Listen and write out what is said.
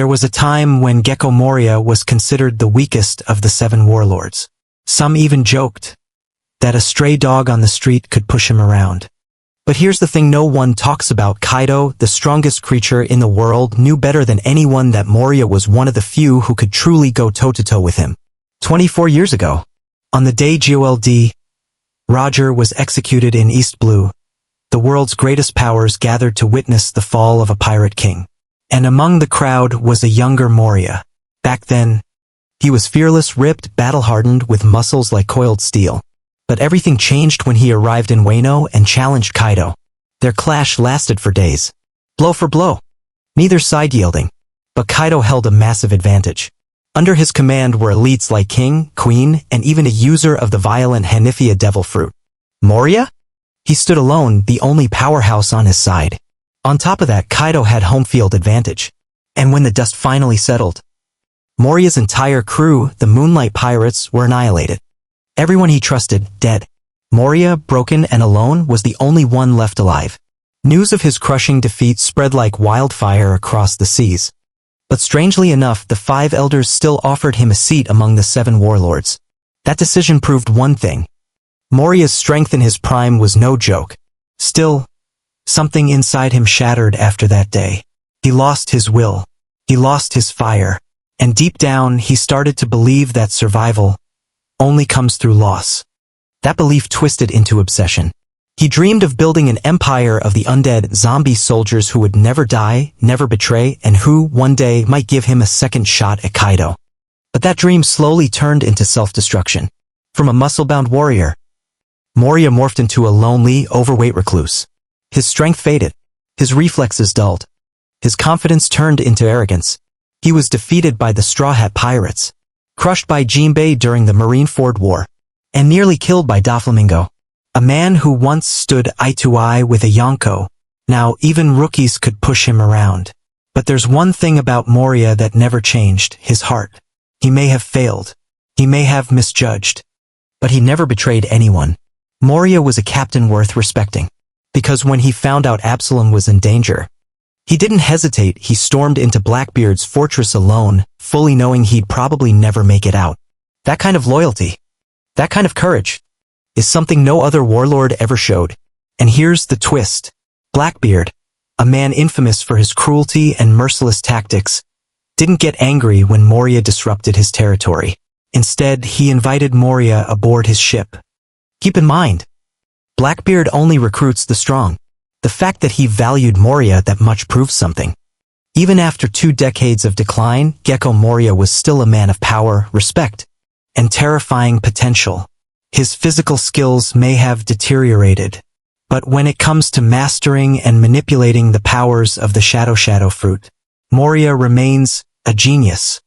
There was a time when Gekko Moria was considered the weakest of the 7 warlords. Some even joked that a stray dog on the street could push him around. But here's the thing no one talks about. Kaido, the strongest creature in the world, knew better than anyone that Moria was one of the few who could truly go toe-to-toe with him. 24 years ago, on the day Gold Roger was executed in East Blue, the world's greatest powers gathered to witness the fall of a pirate king. And among the crowd was a younger Moria. Back then, he was fearless, ripped, battle-hardened, with muscles like coiled steel. But everything changed when he arrived in Wano and challenged Kaido. Their clash lasted for days. Blow for blow. Neither side yielding. But Kaido held a massive advantage. Under his command were elites like King, Queen, and even a user of the violent Hanifia devil fruit. Moria? He stood alone, the only powerhouse on his side. On top of that, Kaido had home field advantage. And when the dust finally settled, Moria's entire crew, the Moonlight Pirates, were annihilated. Everyone he trusted, dead. Moria, broken and alone, was the only one left alive. News of his crushing defeat spread like wildfire across the seas. But strangely enough, the 5 elders still offered him a seat among the 7 warlords. That decision proved one thing. Moria's strength in his prime was no joke. Still, something inside him shattered after that day. He lost his will. He lost his fire. And deep down, he started to believe that survival only comes through loss. That belief twisted into obsession. He dreamed of building an empire of the undead zombie soldiers who would never die, never betray, and who, one day, might give him a second shot at Kaido. But that dream slowly turned into self-destruction. From a muscle-bound warrior, Moria morphed into a lonely, overweight recluse. His strength faded. His reflexes dulled. His confidence turned into arrogance. He was defeated by the Straw Hat Pirates, crushed by Jinbei during the Marineford War, and nearly killed by Doflamingo. A man who once stood eye-to-eye with a Yonko. Now even rookies could push him around. But there's one thing about Moria that never changed, his heart. He may have failed. He may have misjudged. But he never betrayed anyone. Moria was a captain worth respecting. Because when he found out Absalom was in danger, he didn't hesitate. He stormed into Blackbeard's fortress alone, fully knowing he'd probably never make it out. That kind of loyalty, that kind of courage, is something no other warlord ever showed. And here's the twist. Blackbeard, a man infamous for his cruelty and merciless tactics, didn't get angry when Moria disrupted his territory. Instead, he invited Moria aboard his ship. Keep in mind, Blackbeard only recruits the strong. The fact that he valued Moria that much proves something. Even after 2 decades of decline, Gekko Moria was still a man of power, respect, and terrifying potential. His physical skills may have deteriorated, but when it comes to mastering and manipulating the powers of the Shadow fruit, Moria remains a genius.